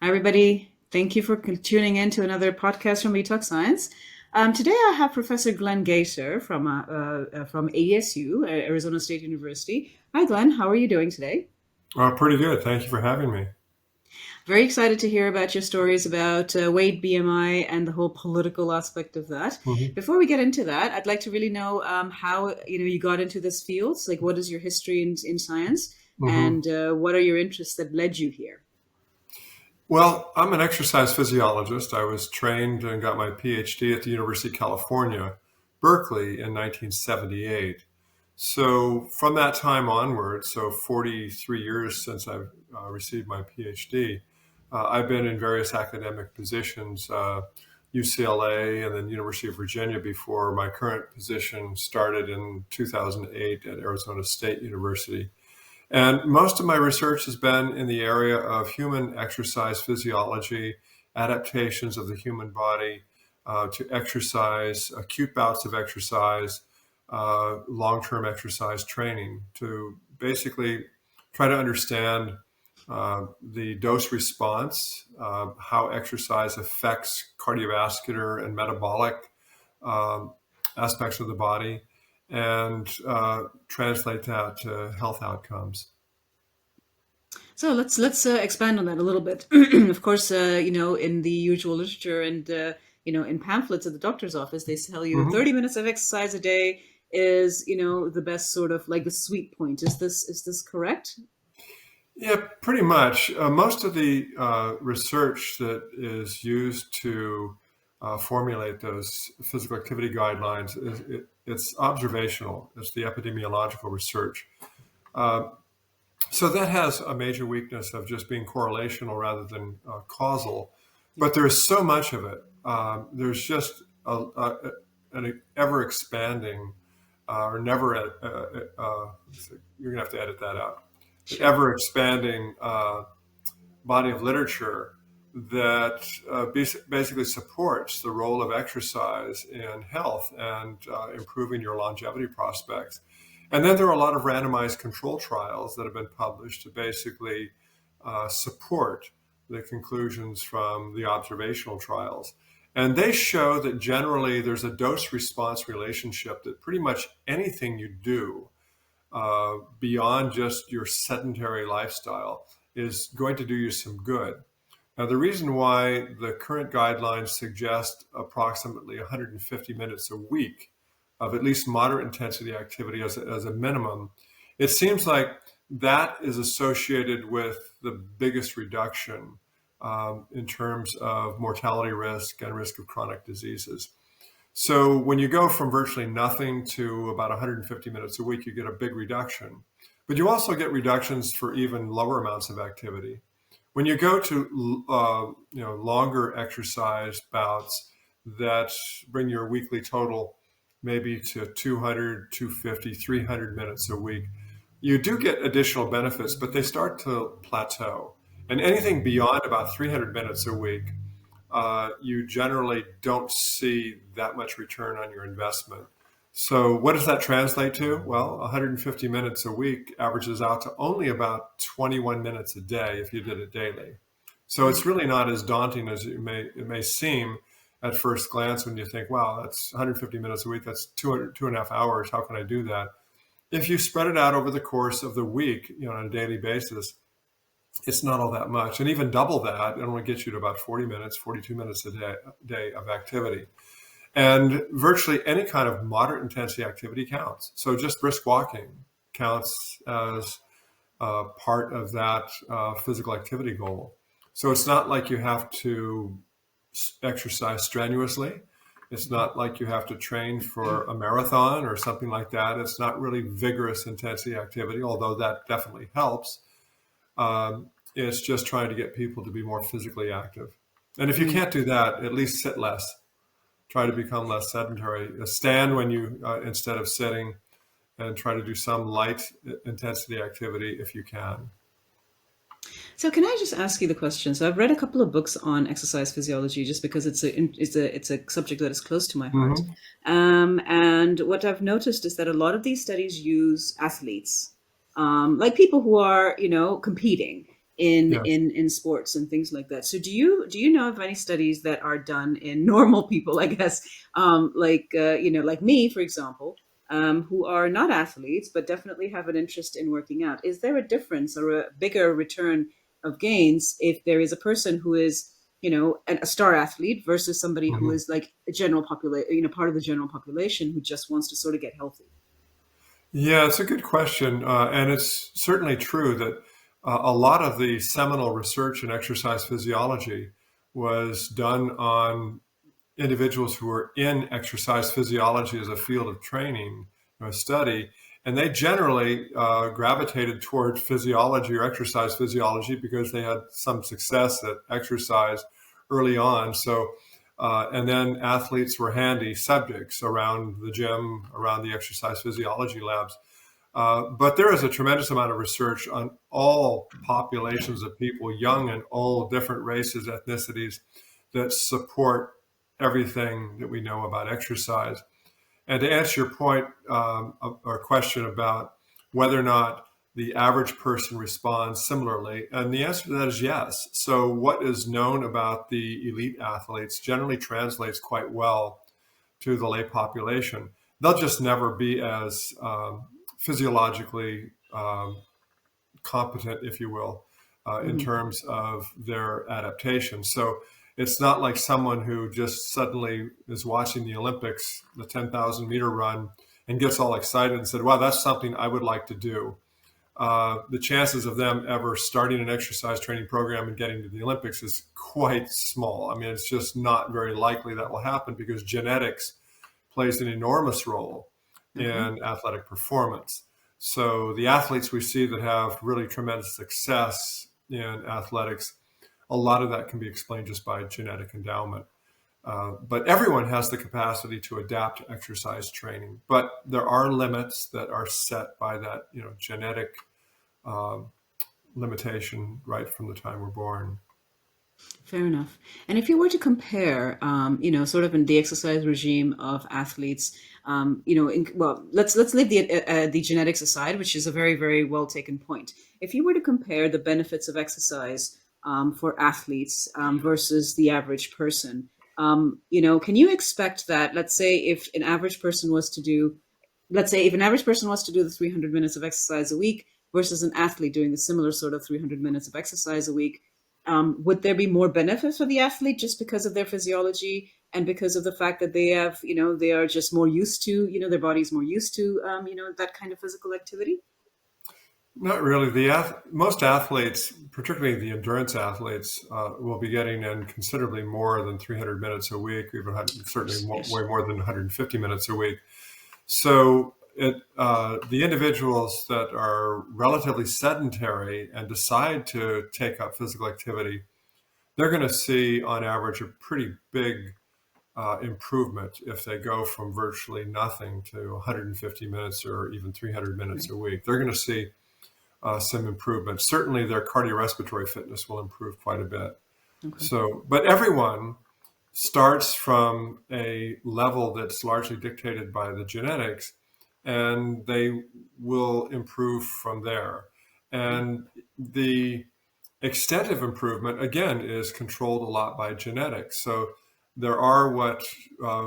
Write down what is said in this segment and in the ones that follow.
Hi, everybody. Thank you for tuning in to another podcast from We Talk Science. Today, I have Professor Glenn Gaesser from ASU, Arizona State University. Hi, Glenn. How are you doing today? Pretty good. Thank you for having me. Very excited to hear about your stories about weight, BMI, and the whole political aspect of that. hmm Before we get into that, I'd like to really know how you got into this field. So, like, what is your history in science, hmm and what are your interests that led you here? Well, I'm an exercise physiologist. I was trained and got my PhD at the University of California, Berkeley in 1978. So from that time onward, so 43 years since I've received my PhD, I've been in various academic positions, UCLA and then University of Virginia before my current position started in 2008 at Arizona State University. And most of my research has been in the area of human exercise physiology, adaptations of the human body to exercise, acute bouts of exercise, long term exercise training to basically try to understand the dose response, how exercise affects cardiovascular and metabolic um, aspects of the body, and translate that to health outcomes. So let's expand on that a little bit. Of course, in the usual literature and in pamphlets at the doctor's office, they tell you hmm 30 minutes of exercise a day is the best sort of like the sweet point. Is this correct? Yeah, pretty much. Most of the research that is used to formulate those physical activity guidelines it's observational. It's the epidemiological research. Uh, so that has a major weakness of just being correlational rather than causal. Yeah. But there's so much of it. There's just an ever expanding or never. You're gonna have to edit that out. Sure. Ever expanding body of literature that basically supports the role of exercise in health and improving your longevity prospects. And then there are a lot of randomized control trials that have been published to basically support the conclusions from the observational trials. And they show that generally there's a dose response relationship that pretty much anything you do beyond just your sedentary lifestyle is going to do you some good. Now, the reason why the current guidelines suggest approximately 150 minutes a week of at least moderate intensity activity as a minimum, it seems like that is associated with the biggest reduction in terms of mortality risk and risk of chronic diseases. So when you go from virtually nothing to about 150 minutes a week, you get a big reduction. But you also get reductions for even lower amounts of activity. When you go to longer exercise bouts that bring your weekly total maybe to 200, 250, 300 minutes a week, you do get additional benefits, but they start to plateau. And anything beyond about 300 minutes a week you generally don't see that much return on your investment. So, what does that translate to? Well, 150 minutes a week averages out to only about 21 minutes a day if you did it daily. So, it's really not as daunting as it may seem at first glance when you think, wow, that's 150 minutes a week, that's 2.5 hours. How can I do that? If you spread it out over the course of the week, on a daily basis, it's not all that much. And even double that, it only gets you to about 40 minutes, 42 minutes a day of activity. And virtually any kind of moderate intensity activity counts. So just brisk walking counts as part of that physical activity goal. So it's not like you have to exercise strenuously. It's not like you have to train for a marathon or something like that. It's not really vigorous intensity activity, although that definitely helps. It's just trying to get people to be more physically active. And if you Mm. can't do that, at least sit less. Try to become less sedentary. Stand when you instead of sitting, and try to do some light intensity activity if you can. So can I just ask you the question? So I've read a couple of books on exercise physiology just because it's a subject that is close to my heart. hmm And what I've noticed is that a lot of these studies use athletes, like people who are competing. Yes. in sports and things like that. So do you know of any studies that are done in normal people, I guess, like me, for example, who are not athletes but definitely have an interest in working out? Is there a difference or a bigger return of gains if there is a person who is, a star athlete versus somebody who Mhm. is like a general population, part of the general population who just wants to sort of get healthy? Yeah, it's a good question. And it's certainly true that a lot of the seminal research in exercise physiology was done on individuals who were in exercise physiology as a field of training or study, and they generally gravitated toward physiology or exercise physiology because they had some success at exercise early on. So, and then athletes were handy subjects around the gym, around the exercise physiology labs. But there is a tremendous amount of research on all populations of people, young and old, different races, ethnicities, that support everything that we know about exercise. And to answer your point or question about whether or not the average person responds similarly, and the answer to that is yes. So, what is known about the elite athletes generally translates quite well to the lay population. They'll just never be as physiologically competent, if you will, in Hmm. terms of their adaptation. So it's not like someone who just suddenly is watching the Olympics, the 10,000-meter run, and gets all excited and said, wow, that's something I would like to do. The chances of them ever starting an exercise training program and getting to the Olympics is quite small. I mean, it's just not very likely that will happen because genetics plays an enormous role Okay. in athletic performance. So the athletes we see that have really tremendous success in athletics, a lot of that can be explained just by genetic endowment. But everyone has the capacity to adapt to exercise training. But there are limits that are set by that, genetic um, limitation right from the time we're born. Fair enough. And if you were to compare, sort of in the exercise regime of athletes, well, let's leave the genetics aside, which is a very very well taken point. If you were to compare the benefits of exercise for athletes versus the average person, can you expect that? Let's say if an average person was to do let's say if an average person wants to do the 300 minutes of exercise a week versus an athlete doing the similar sort of 300 minutes of exercise a week, would there be more benefit for the athlete just because of their physiology and because of the fact that they have, they are just more used to, their body's more used to, that kind of physical activity? Not really. Most athletes, particularly the endurance athletes, will be getting in considerably more than 300 minutes a week, even Of certainly course, yes. way more than 150 minutes a week. So the individuals that are relatively sedentary and decide to take up physical activity, they're going to see on average a pretty big improvement if they go from virtually nothing to 150 minutes or even 300 minutes Right. a week. They're going to see some improvement. Certainly, their cardiorespiratory fitness will improve quite a bit. Okay. So, but everyone starts from a level that's largely dictated by the genetics, and they will improve from there. And the extent of improvement, again, is controlled a lot by genetics. So there are what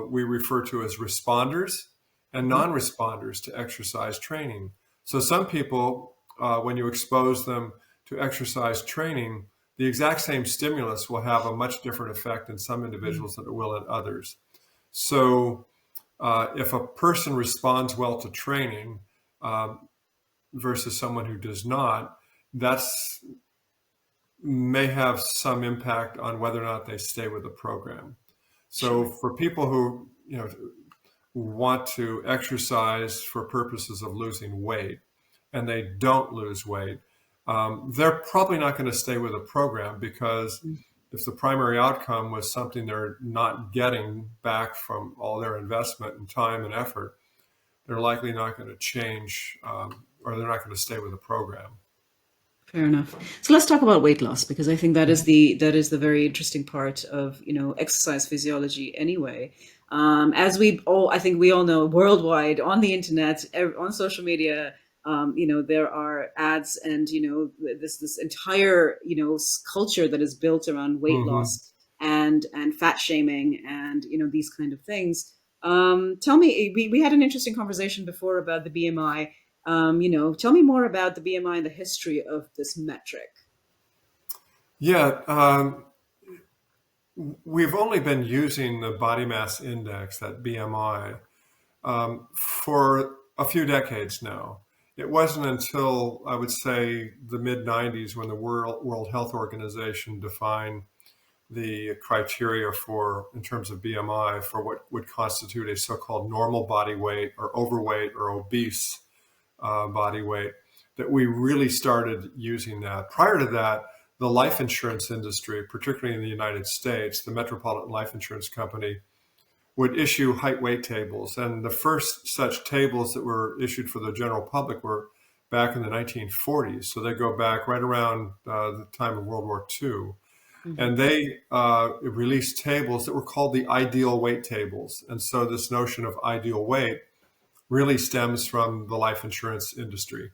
we refer to as responders and Mm-hmm. non responders to exercise training. So some people, when you expose them to exercise training, the exact same stimulus will have a much different effect in some individuals than it will in others. So if a person responds well to training versus someone who does not, that's may have some impact on whether or not they stay with the program. So Sure. for people who want to exercise for purposes of losing weight and they don't lose weight, they're probably not going to stay with a program because if the primary outcome was something they're not getting back from all their investment and time and effort, they're likely not going to change or they're not going to stay with the program. Fair enough. So let's talk about weight loss because I think that is the very interesting part of exercise physiology anyway. As we all I think we all know worldwide on the internet on social media. There are ads and this entire culture that is built around weight Hmm. loss and fat shaming and these kind of things. Tell me, we had an interesting conversation before about the BMI. Tell me more about the BMI and the history of this metric. Yeah, we've only been using the body mass index, that BMI, for a few decades now. It wasn't until I would say the mid 90s when the World Health Organization defined the criteria for, in terms of BMI, for what would constitute a so-called normal body weight or overweight or obese body weight, that we really started using that. Prior to that, the life insurance industry, particularly in the United States, the Metropolitan Life Insurance Company would issue height weight tables. And the first such tables that were issued for the general public were back in the 1940s. So they go back right around the time of World War II. Hmm. And they released tables that were called the ideal weight tables. And so this notion of ideal weight really stems from the life insurance industry.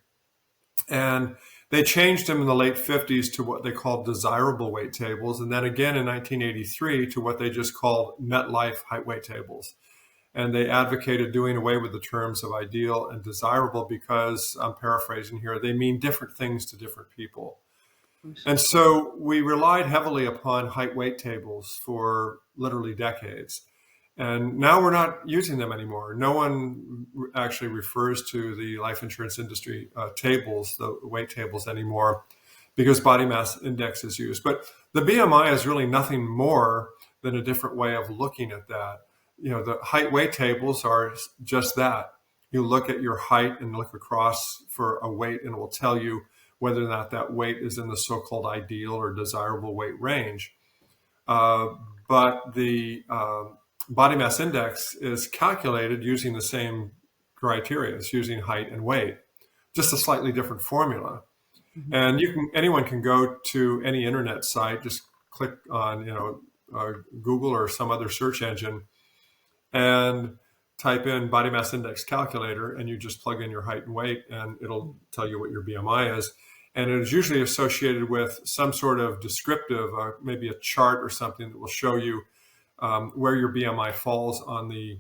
And they changed them in the late 50s to what they called desirable weight tables. And then again in 1983 to what they just called MetLife height weight tables. And they advocated doing away with the terms of ideal and desirable because, I'm paraphrasing here, they mean different things to different people. And so we relied heavily upon height weight tables for literally decades. And now we're not using them anymore. No one actually refers to the life insurance industry tables, the weight tables anymore, because body mass index is used. But the BMI is really nothing more than a different way of looking at that. The height weight tables are just that. You look at your height and look across for a weight, and it will tell you whether or not that weight is in the so-called ideal or desirable weight range. Uh, but the body mass index is calculated using the same criteria. It's using height and weight, just a slightly different formula. Hmm. And anyone can go to any internet site, just click on Google or some other search engine, and type in body mass index calculator, and you just plug in your height and weight, and it'll tell you what your BMI is. And it is usually associated with some sort of descriptive, maybe a chart or something that will show you where your BMI falls on the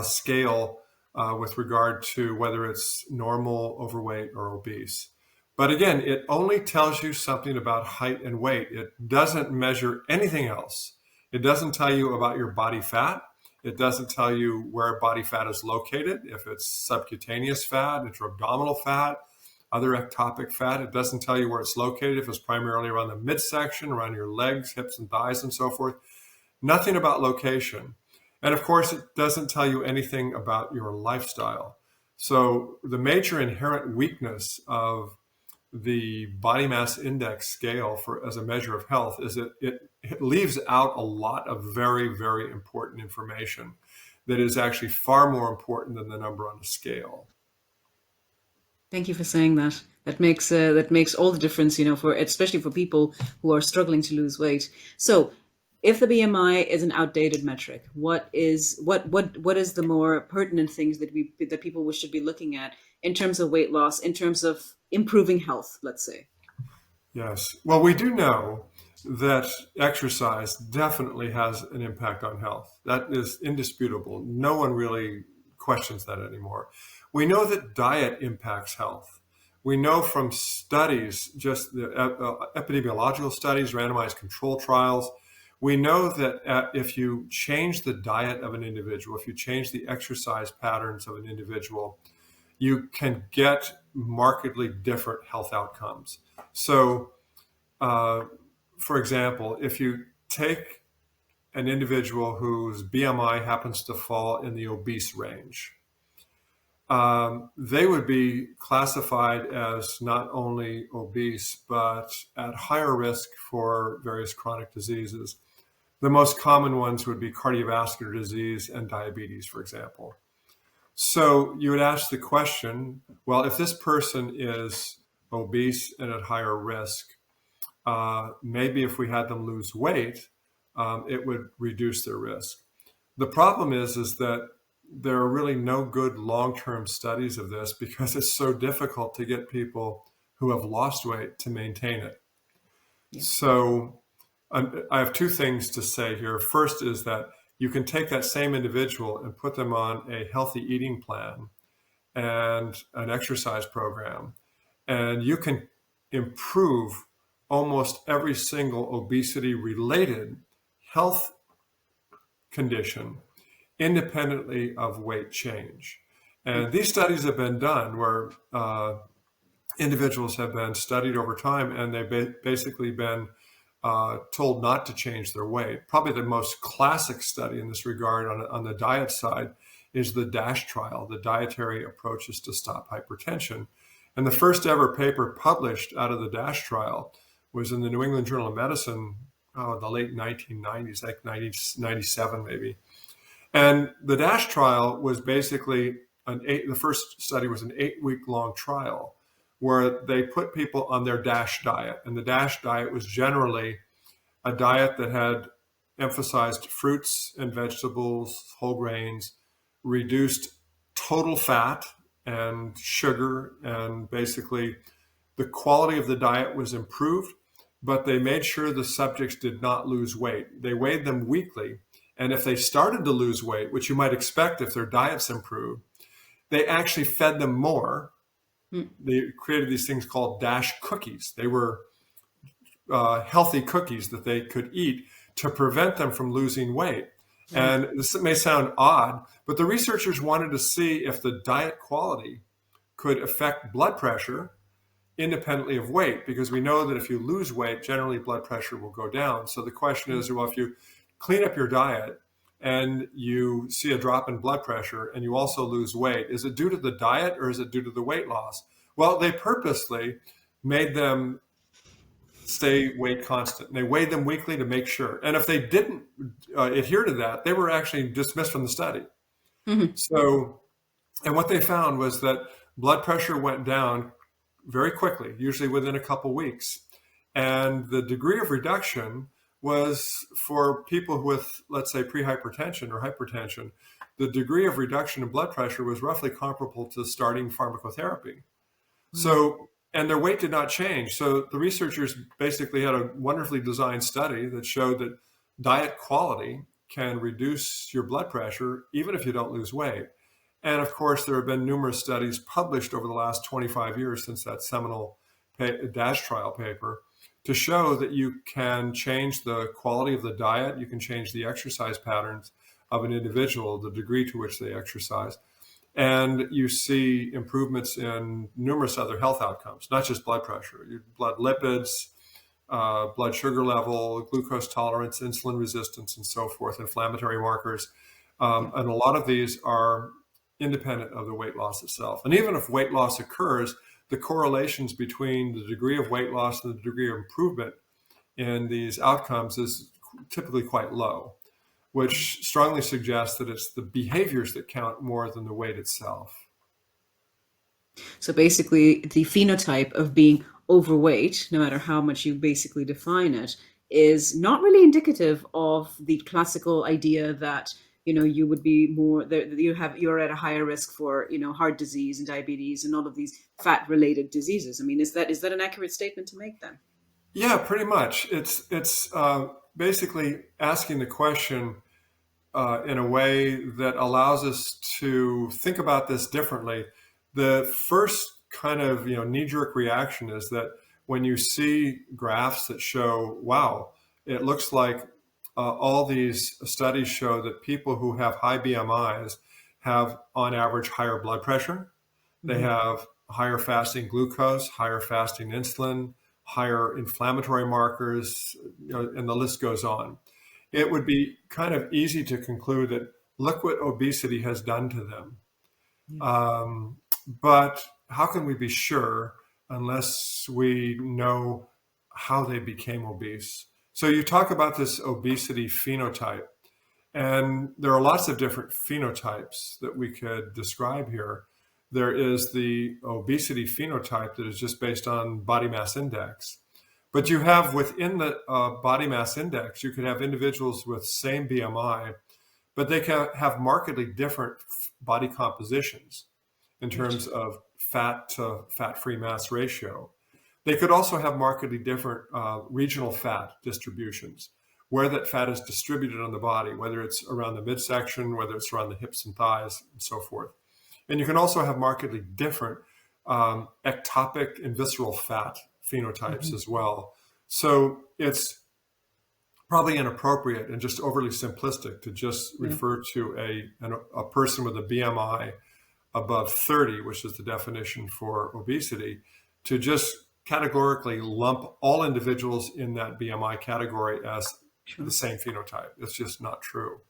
scale with regard to whether it's normal, overweight, or obese. But again, it only tells you something about height and weight. It doesn't measure anything else. It doesn't tell you about your body fat. It doesn't tell you where body fat is located, if it's subcutaneous fat, intra-abdominal fat, other ectopic fat. It doesn't tell you where it's located, if it's primarily around the midsection, around your legs, hips, and thighs, and so forth. Nothing about location. And of course, it doesn't tell you anything about your lifestyle. So the major inherent weakness of the body mass index scale for as a measure of health is that it leaves out a lot of very, very important information that is actually far more important than the number on the scale. Thank you for saying that. That makes all the difference, for especially for people who are struggling to lose weight. So, if the BMI is an outdated metric, what is the more pertinent things that people should be looking at in terms of weight loss, in terms of improving health, let's say? Yes. Well, we do know that exercise definitely has an impact on health. That is indisputable. No one really questions that anymore. We know that diet impacts health. We know from studies, just the epidemiological studies, randomized control trials, we know that if you change the diet of an individual, if you change the exercise patterns of an individual, you can get markedly different health outcomes. So, uh, for example, if you take an individual whose BMI happens to fall in the obese range, they would be classified as not only obese, but at higher risk for various chronic diseases. The most common ones would be cardiovascular disease and diabetes, for example. So you would ask the question, well, if this person is obese and at higher risk, maybe if we had them lose weight, it would reduce their risk. The problem is that there are really no good long-term studies of this because it's so difficult to get people who have lost weight to maintain it. Yeah. So I have two things to say here. First is that you can take that same individual and put them on a healthy eating plan and an exercise program, and you can improve almost every single obesity related health condition independently of weight change. Yeah. And these studies have been done where individuals have been studied over time, and they've basically been told not to change their weight. Probably the most classic study in this regard on the diet side is the DASH trial, the Dietary Approaches to Stop Hypertension. And the first ever paper published out of the DASH trial was in the New England Journal of Medicine, the late 1990s, like 1997 maybe. And the DASH trial was basically the first study was an 8-week long trial where they put people on their DASH diet. And the DASH diet was generally a diet that had emphasized fruits and vegetables, whole grains, reduced total fat and sugar, and basically the quality of the diet was improved, but they made sure the subjects did not lose weight. They weighed them weekly, and if they started to lose weight, which you might expect if their diets improved, they actually fed them more. Mm. They created these things called DASH cookies. They were healthy cookies that they could eat to prevent them from losing weight. And this may sound odd, but the researchers wanted to see if the diet quality could affect blood pressure independently of weight, because we know that if you lose weight, generally blood pressure will go down. So the question is, well, if you clean up your diet and you see a drop in blood pressure and you also lose weight, is it due to the diet or is it due to the weight loss? Well, they purposely made them stay weight constant. They weighed them weekly to make sure. And if they didn't adhere to that, they were actually dismissed from the study. Mhm. So, and what they found was that blood pressure went down very quickly, usually within a couple weeks. And the degree of reduction was for people with, let's say, prehypertension or hypertension, the degree of reduction in blood pressure was roughly comparable to starting pharmacotherapy. So, and their weight did not change. So the researchers basically had a wonderfully designed study that showed that diet quality can reduce your blood pressure even if you don't lose weight. And of course, there have been numerous studies published over the last 25 years since that seminal DASH trial paper to show that you can change the quality of the diet, you can change the exercise patterns of an individual, the degree to which they exercise. And you see improvements in numerous other health outcomes, not just blood pressure, blood lipids, blood sugar level, glucose tolerance, insulin resistance, and so forth, inflammatory markers. And a lot of these are independent of the weight loss itself. And even if weight loss occurs, the correlations between the degree of weight loss and the degree of improvement in these outcomes is typically quite low, which strongly suggests that it's the behaviors that count more than the weight itself. So basically, the phenotype of being overweight, no matter how much you basically define it, is not really indicative of the classical idea that you would be more that you're at a higher risk for heart disease and diabetes and all of these fat related diseases. I mean, is that an accurate statement to make then? Yeah, pretty much. It's basically asking the question in a way that allows us to think about this differently. The first kind of knee-jerk reaction is that when you see graphs that show, wow, it looks like all these studies show that people who have high BMIs have on average higher blood pressure. They Mhm. have higher fasting glucose, higher fasting insulin, higher inflammatory markers, and the list goes on. It would be kind of easy to conclude that look what obesity has done to them. Yeah. But how can we be sure unless we know how they became obese? So you talk about this obesity phenotype, and there are lots of different phenotypes that we could describe here. There is the obesity phenotype that is just based on body mass index. But you have within the body mass index, you could have individuals with same BMI, but they can have markedly different body compositions in Right. terms of fat to fat-free mass ratio. They could also have markedly different regional fat distributions, where that fat is distributed on the body, whether it's around the midsection, whether it's around the hips and thighs, and so forth. And you can also have markedly different ectopic and visceral fat phenotypes Mhm. as well. So it's probably inappropriate and just overly simplistic to just Yeah. refer to a person with a BMI above 30, which is the definition for obesity, to just categorically lump all individuals in that BMI category as the Sure. same phenotype. It's just not true.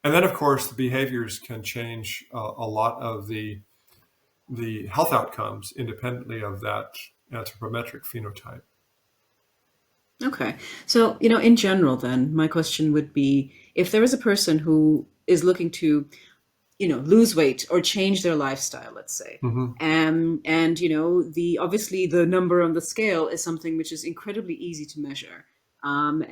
And then, of course, the behaviors can change a lot of the health outcomes independently of that anthropometric phenotype. Okay. So, in general, then, my question would be if there is a person who is looking to, lose weight or change their lifestyle, let's say. Hmm. And the obviously the number on the scale is something which is incredibly easy to measure. And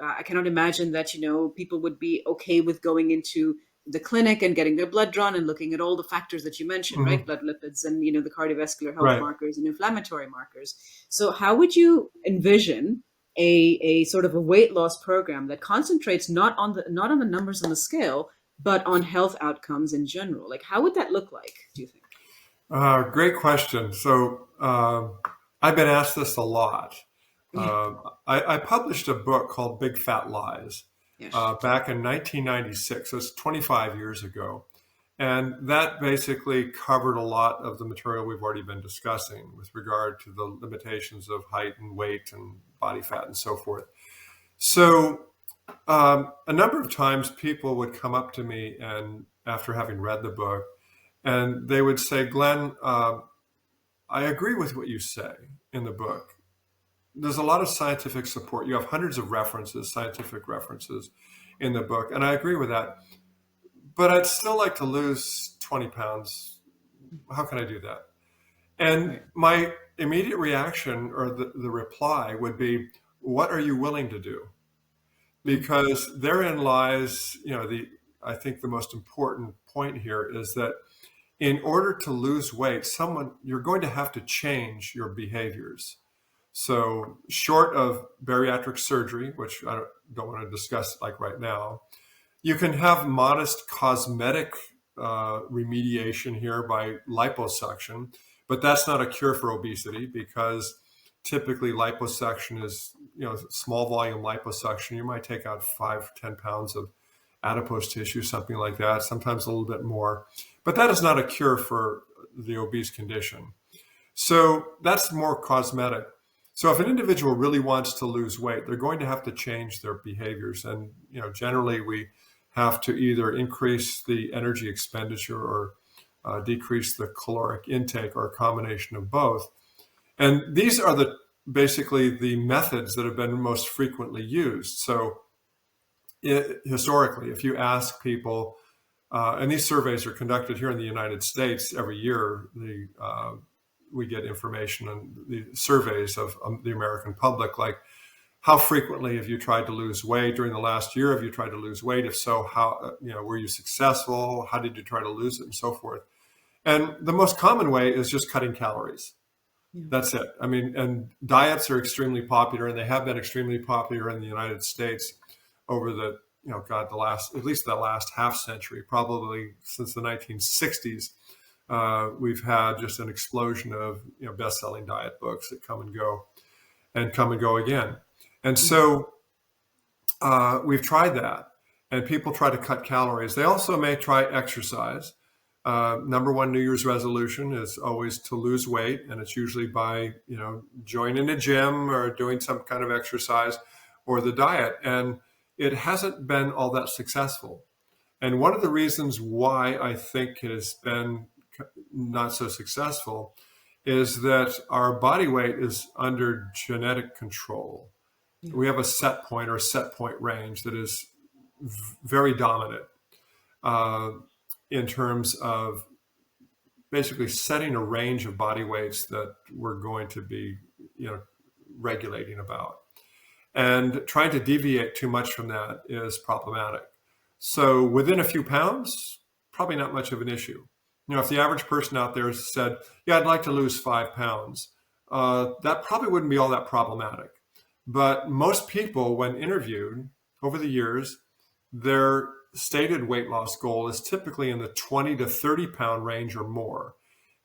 I cannot imagine that people would be okay with going into the clinic and getting their blood drawn and looking at all the factors that you mentioned, right? Hmm. Blood lipids and the cardiovascular health Right. markers and inflammatory markers. So how would you envision a sort of a weight loss program that concentrates not on the numbers on the scale, but on health outcomes in general? Like, how would that look like, do you think? Great question. So I've been asked this a lot. Yeah. I published a book called Big Fat Lies Yes. back in 1996. So it's 25 years ago. And that basically covered a lot of the material we've already been discussing with regard to the limitations of height and weight and body fat and so forth. So a number of times people would come up to me and after having read the book, and they would say, Glenn, I agree with what you say in the book. There's a lot of scientific support. You have hundreds of references, scientific references in the book, and I agree with that. But I'd still like to lose 20 pounds. How can I do that? And Right. my immediate reaction or the reply would be, what are you willing to do? Yeah. Because therein lies, I think the most important point here is that in order to lose weight, you're going to have to change your behaviors. So, short of bariatric surgery, which I don't want to discuss like right now, you can have modest cosmetic remediation here by liposuction, but that's not a cure for obesity because typically liposuction is, small volume liposuction. You might take out 5-10 pounds of adipose tissue, something like that, sometimes a little bit more. But that is not a cure for the obese condition. So that's more cosmetic. So if an individual really wants to lose weight, they're going to have to change their behaviors. And, generally we have to either increase the energy expenditure or decrease the caloric intake or a combination of both. And these are basically the methods that have been most frequently used. So historically, if you ask people, and these surveys are conducted here in the United States every year, we get information on the surveys of the American public, like how frequently have you tried to lose weight during the last year? Have you tried to lose weight? If so, how, were you successful? How did you try to lose it and so forth? And the most common way is just cutting calories. Yeah. That's it. I mean, and diets are extremely popular, and they have been extremely popular in the United States over at least the last half century, probably since the 1960s. We've had just an explosion of best-selling diet books that come and go again. And Mhm. so we've tried that, and people try to cut calories. They also may try exercise. Number one New Year's resolution is always to lose weight, and it's usually by joining a gym or doing some kind of exercise or the diet. And it hasn't been all that successful. And one of the reasons why I think it has been not so successful is that our body weight is under genetic control. Yeah. We have a set point or a set point range that is very dominant uh, in terms of basically setting a range of body weights that we're going to be, regulating about. And trying to deviate too much from that is problematic. So within a few pounds, probably not much of an issue. If the average person out there said, yeah, I'd like to lose 5 pounds, that probably wouldn't be all that problematic. But most people, when interviewed over the years, their stated weight loss goal is typically in the 20 to 30 pound range or more.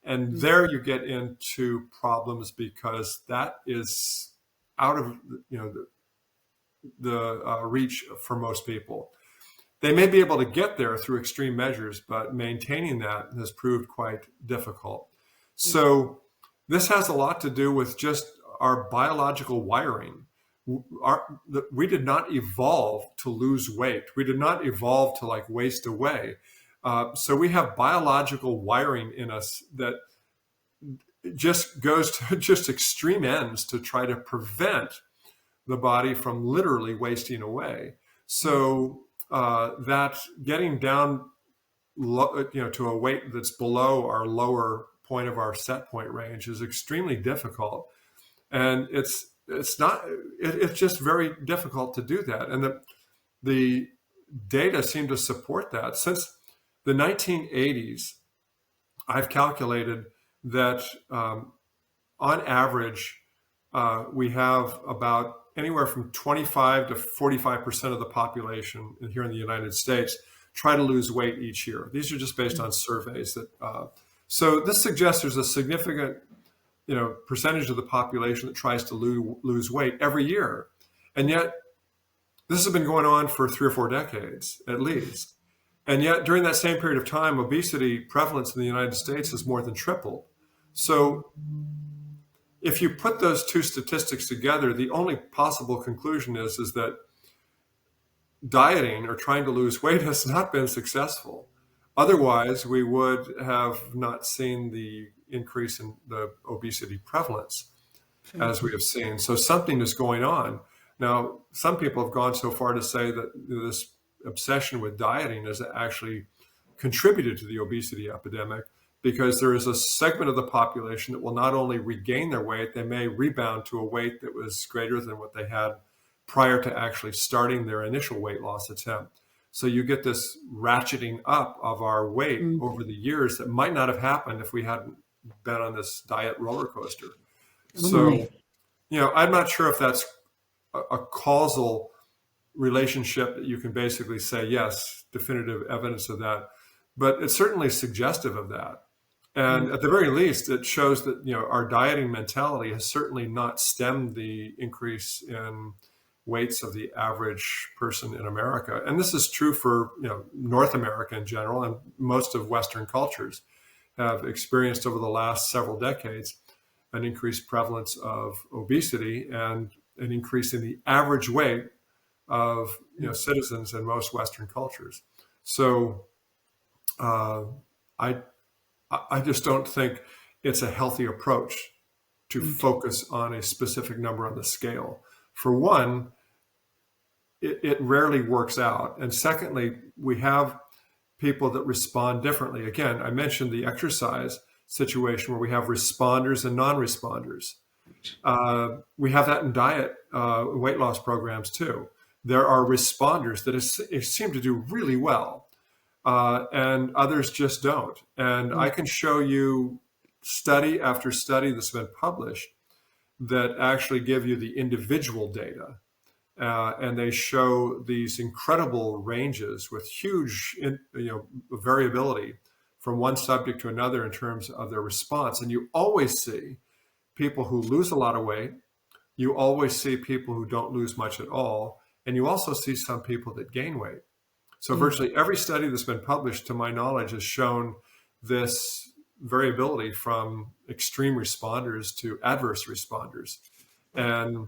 And there you get into problems because that is out of the reach for most people. They may be able to get there through extreme measures, but maintaining that has proved quite difficult. So this has a lot to do with just our biological wiring. We did not evolve to lose weight. We did not evolve to like waste away. So we have biological wiring in us that just goes to just extreme ends to try to prevent the body from literally wasting away. So that getting down to a weight that's below our lower point of our set point range is extremely difficult. And it's just very difficult to do that. And the data seem to support that. Since the 1980s, I've calculated that on average, we have about anywhere from 25 to 45% of the population here in the United States try to lose weight each year. These are just based on surveys that. So this suggests there's a significant, percentage of the population that tries to lose weight every year, and yet this has been going on for 3 or 4 decades at least. And yet during that same period of time, obesity prevalence in the United States has more than tripled. So if you put those two statistics together, the only possible conclusion is that dieting or trying to lose weight has not been successful. Otherwise, we would have not seen the increase in the obesity prevalence as we have seen. So something is going on. Now, some people have gone so far to say that this obsession with dieting has actually contributed to the obesity epidemic, because there is a segment of the population that will not only regain their weight, they may rebound to a weight that was greater than what they had prior to actually starting their initial weight loss attempt. So you get this ratcheting up of our weight over the years that might not have happened if we hadn't been on this diet roller coaster. So, I'm not sure if that's a causal relationship that you can basically say, yes, definitive evidence of that, but it's certainly suggestive of that. And at the very least, it shows that, our dieting mentality has certainly not stemmed the increase in weights of the average person in America. And this is true for, North America in general, and most of Western cultures have experienced over the last several decades an increased prevalence of obesity and an increase in the average weight of citizens in most Western cultures. So I just don't think it's a healthy approach to focus on a specific number on the scale. For one, it rarely works out. And secondly, we have people that respond differently. Again, I mentioned the exercise situation where we have responders and non-responders. We have that in diet, weight loss programs too. There are responders that seem to do really well, and others just don't. And I can show you study after study that's been published that actually give you the individual data. And they show these incredible ranges with huge variability from one subject to another in terms of their response. And you always see people who lose a lot of weight. You always see people who don't lose much at all. And you also see some people that gain weight. So virtually every study that's been published, to my knowledge, has shown this variability from extreme responders to adverse responders. And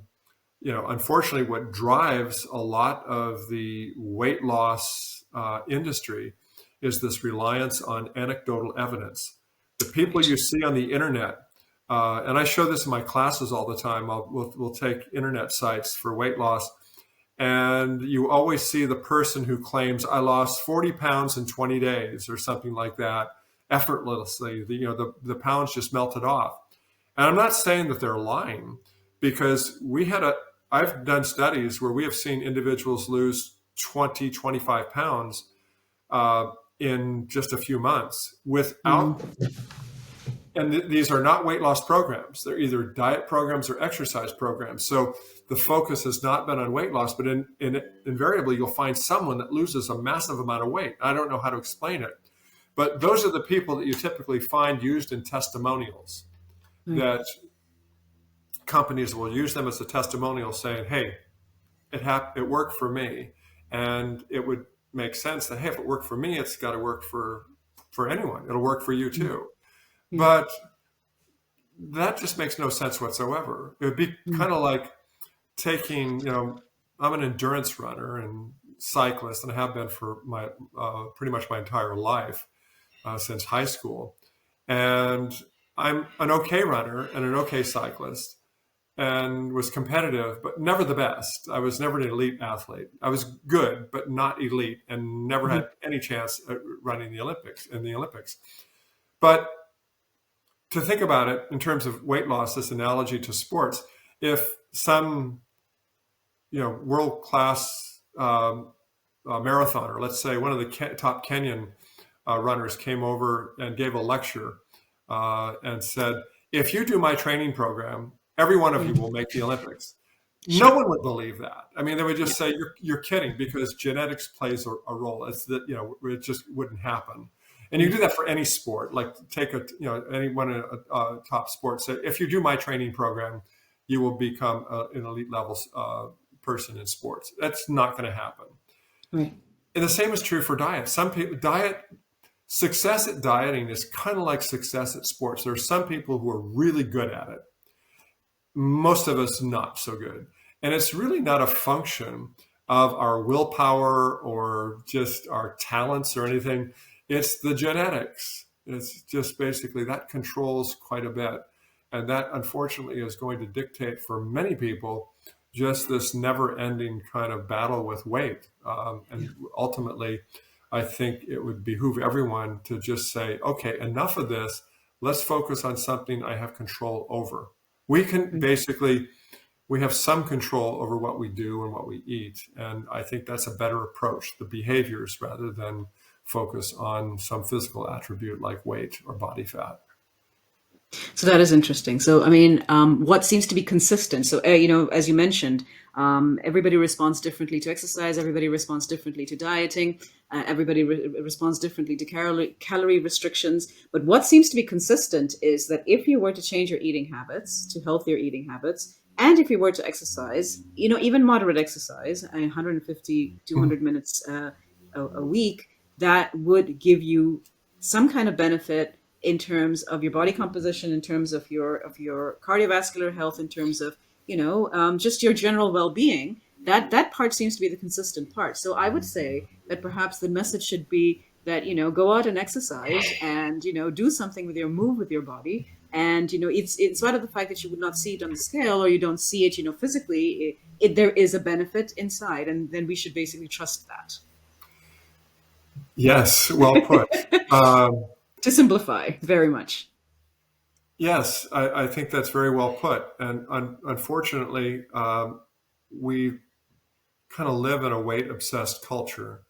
unfortunately, what drives a lot of the weight loss industry is this reliance on anecdotal evidence. The people you see on the internet, and I show this in my classes all the time. We'll take internet sites for weight loss, and you always see the person who claims, I lost 40 pounds in 20 days or something like that, effortlessly. The pounds just melted off. And I'm not saying that they're lying, because I've done studies where we have seen individuals lose 20, 25 pounds in just a few months without, Mm. and these are not weight loss programs. They're either diet programs or exercise programs. So the focus has not been on weight loss, but invariably you'll find someone that loses a massive amount of weight. I don't know how to explain it, but those are the people that you typically find used in testimonials, Right. that companies will use them as a testimonial saying, hey, it worked for me. And it would make sense that, hey, if it worked for me, it's got to work for anyone. It'll work for you Mm. too. Yeah. But that just makes no sense whatsoever. It would be Mm. kind of like taking, I'm an endurance runner and cyclist, and I have been for my pretty much my entire life since high school. And I'm an okay runner and an okay cyclist, and was competitive, but never the best. I was never an elite athlete. I was good, but not elite, and never had Mhm. any chance at running the Olympics. But to think about it in terms of weight loss, this analogy to sports, if some world class marathoner, let's say one of the top Kenyan runners, came over and gave a lecture and said, "If you do my training program, every one of Yeah. you will make the Olympics." No Sure. one would believe that. I mean, they would Yeah. just say, "You're kidding," because genetics plays a role. It's that it just wouldn't happen. And you Yeah. do that for any sport. Like take any one of top sports. Say, if you do my training program, you will become an elite level person in sports. That's not going to happen. Right. And the same is true for diet. Some people success at dieting is kind of like success at sports. There are some people who are really good at it. Most of us not so good. And it's really not a function of our willpower or just our talents or anything. It's the genetics. It's just basically that controls quite a bit. And that unfortunately is going to dictate for many people just this never ending kind of battle with weight. Yeah. And ultimately, I think it would behoove everyone to just say, okay, enough of this. Let's focus on something I have control over. We can Right. basically, we have some control over what we do and what we eat. And I think that's a better approach, the behaviors, rather than focus on some physical attribute like weight or body fat. So that is interesting. So, I mean, what seems to be consistent? So, as you mentioned, everybody responds differently to exercise. Everybody responds differently to dieting. Everybody responds differently to calorie restrictions. But what seems to be consistent is that if you were to change your eating habits to healthier eating habits, and if you were to exercise, even moderate exercise, 150, Mhm. 200 minutes a week, that would give you some kind of benefit in terms of your body composition, in terms of your cardiovascular health, in terms of just your general well-being. That part seems to be the consistent part. So I would say that perhaps the message should be that go out and exercise and do something with your move with your body. And it's in spite of the fact that you would not see it on the scale or you don't see it physically, there is a benefit inside, and then we should basically trust that. Yes, well put. Um, To simplify very much. yes, I think that's very well put. And unfortunately, we kind of live in a weight obsessed culture.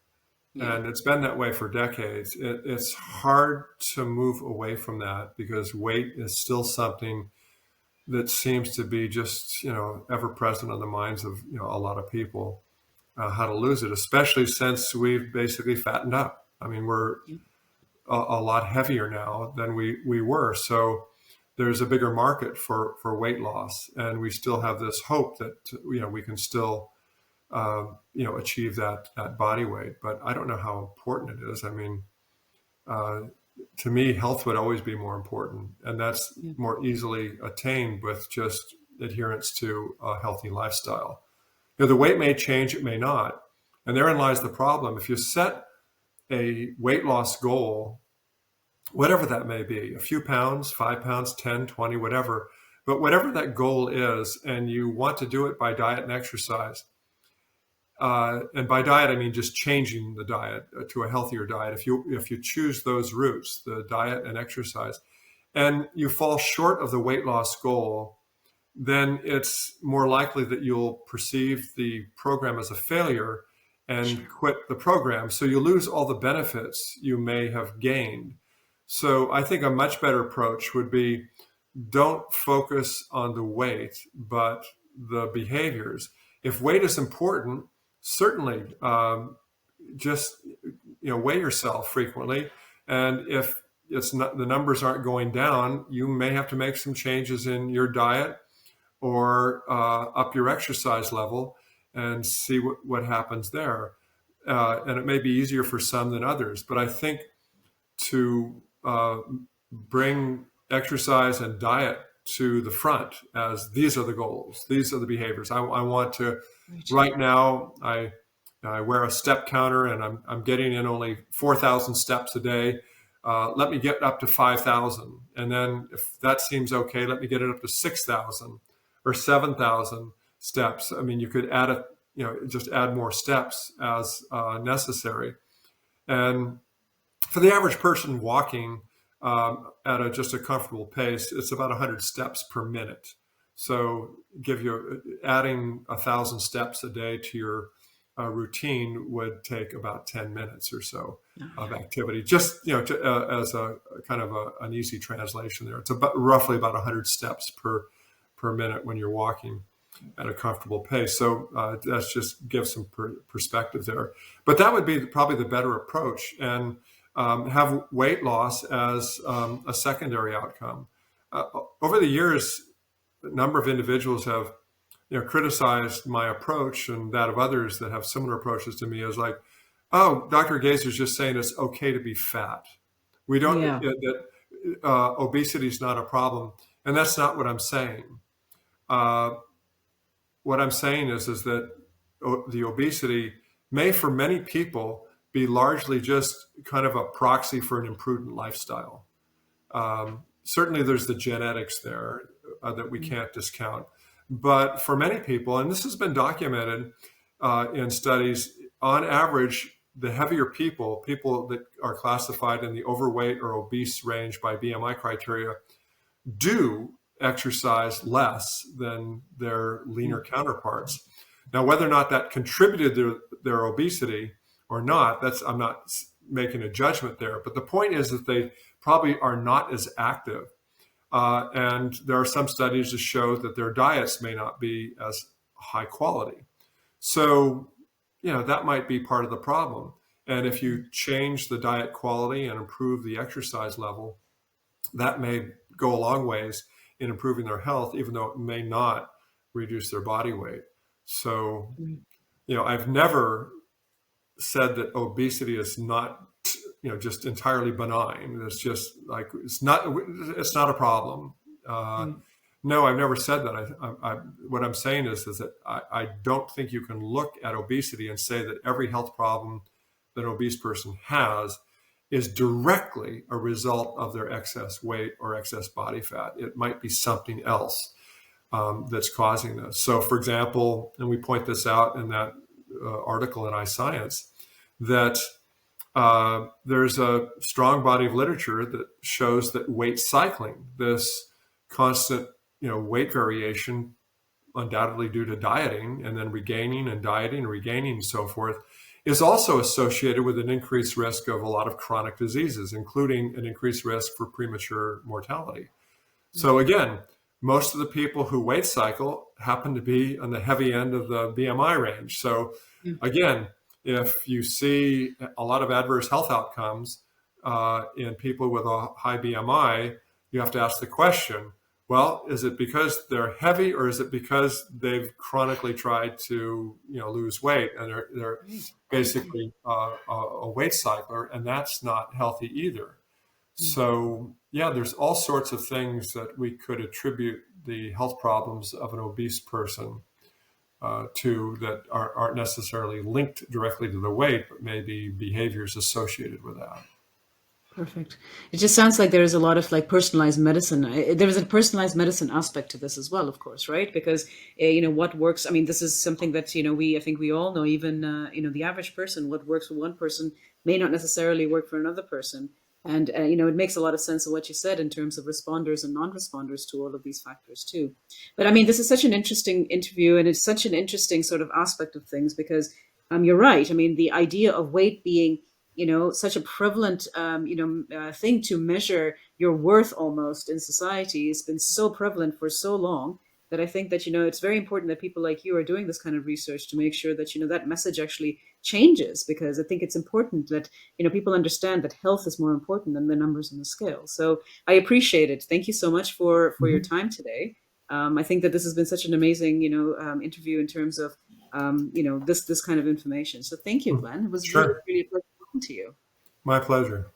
Yeah. And it's been that way for decades. It's hard to move away from that because weight is still something that seems to be just ever present on the minds of a lot of people. How to lose it, especially since we've basically fattened up. I mean, we're Yeah. a lot heavier now than we were. So there's a bigger market for weight loss, and we still have this hope that we can still achieve that body weight. But I don't know how important it is. I mean, uh, to me, health would always be more important, and that's Yeah. more easily attained with just adherence to a healthy lifestyle. The weight may change, it may not, and therein lies the problem. If you set a weight loss goal, whatever that may be, a few pounds, 5 pounds, 10, 20, whatever, but whatever that goal is, and you want to do it by diet and exercise, and by diet I mean just changing the diet to a healthier diet. If you choose those routes, the diet and exercise, and you fall short of the weight loss goal, then it's more likely that you'll perceive the program as a failure, and Sure. quit the program. So you lose all the benefits you may have gained. So I think a much better approach would be don't focus on the weight, but the behaviors. If weight is important, certainly just weigh yourself frequently, and if it's not, the numbers aren't going down, you may have to make some changes in your diet or up your exercise level and see what happens there. And it may be easier for some than others, but I think to bring exercise and diet to the front as these are the goals, these are the behaviors. I want to, Right. right now, I wear a step counter and I'm getting in only 4,000 steps a day. Let me get up to 5,000. And then if that seems okay, let me get it up to 6,000 or 7,000 steps. I mean, you could add just add more steps as necessary. And for the average person walking at just a comfortable pace, it's about 100 steps per minute. So, give you adding 1,000 steps a day to your routine would take about 10 minutes or so Oh, of yeah. activity. Just as a kind of an easy translation there, it's about roughly about 100 steps per minute when you're walking at a comfortable pace. So that's just gives some perspective there. But that would be probably the better approach, and have weight loss as a secondary outcome. Uh, Over the years, a number of individuals have criticized my approach and that of others that have similar approaches to me as like, oh, Dr. Gaesser is just saying it's okay to be fat. We don't Yeah. that obesity is not a problem, and that's not what I'm saying. Uh, what I'm saying is that the obesity may, for many people, be largely just kind of a proxy for an imprudent lifestyle. Certainly, there's the genetics there that we Mm. can't discount. But for many people, and this has been documented in studies, on average, the heavier people that are classified in the overweight or obese range by BMI criteria, do exercise less than their leaner Mm. counterparts. Now, whether or not that contributed to their obesity or not, that's I'm not making a judgment there. But the point is that they probably are not as active. And there are some studies to show that their diets may not be as high quality. So, that might be part of the problem. And if Mm. you change the diet quality and improve the exercise level, that may go a long ways in improving their health, even though it may not reduce their body weight. So, Mm. I've never said that obesity is not, just entirely benign. It's just like it's not a problem. Uh, Mm. no, I've never said that. What I'm saying is that I don't think you can look at obesity and say that every health problem that an obese person has is directly a result of their excess weight or excess body fat. It might be something else that's causing this. So, for example, and we point this out in that article in iScience, that there's a strong body of literature that shows that weight cycling, this constant, weight variation, undoubtedly due to dieting and then regaining and dieting and regaining and so forth, is also associated with an increased risk of a lot of chronic diseases, including an increased risk for premature mortality. Mm. So again, most of the people who weight cycle happen to be on the heavy end of the BMI range. So Mm. again, if you see a lot of adverse health outcomes in people with a high BMI, you have to ask the question, well, is it because they're heavy, or is it because they've chronically tried to, lose weight and they're Right. Yeah. basically a weight cycler, and that's not healthy either. Mm. So, yeah, there's all sorts of things that we could attribute the health problems of an obese person to that aren't necessarily linked directly to the weight, but maybe behaviors associated with that. Perfect. It just sounds like there is a lot of like personalized medicine. There is a personalized medicine aspect to this as well, of course, right? Because what works. I mean, this is something that I think we all know. Even the average person, what works for one person may not necessarily work for another person. And it makes a lot of sense of what you said in terms of responders and non-responders to all of these factors too. But I mean, this is such an interesting interview, and it's such an interesting sort of aspect of things because you're right. I mean, the idea of weight being, such a prevalent, thing to measure your worth almost in society has been so prevalent for so long that I think that, it's very important that people like you are doing this kind of research to make sure that, that message actually changes, because I think it's important that, people understand that health is more important than the numbers on the scale. So I appreciate it. Thank you so much for your Mhm. time today. I think that this has been such an amazing, interview in terms of this kind of information. So thank you, Mhm. Glenn. It was really, Sure. really a pleasure talking to you. My pleasure.